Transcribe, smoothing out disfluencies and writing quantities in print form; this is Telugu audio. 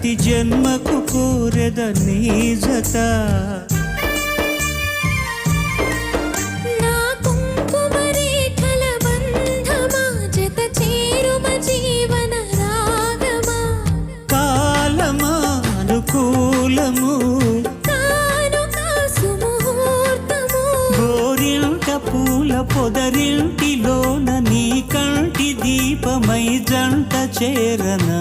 ప్రతి జన్మకు కోరెద నీ జత కాలమానుకూలము గోరింట పూల పొదరింటిలోన నీ కంటి దీపమై జంట చేరనా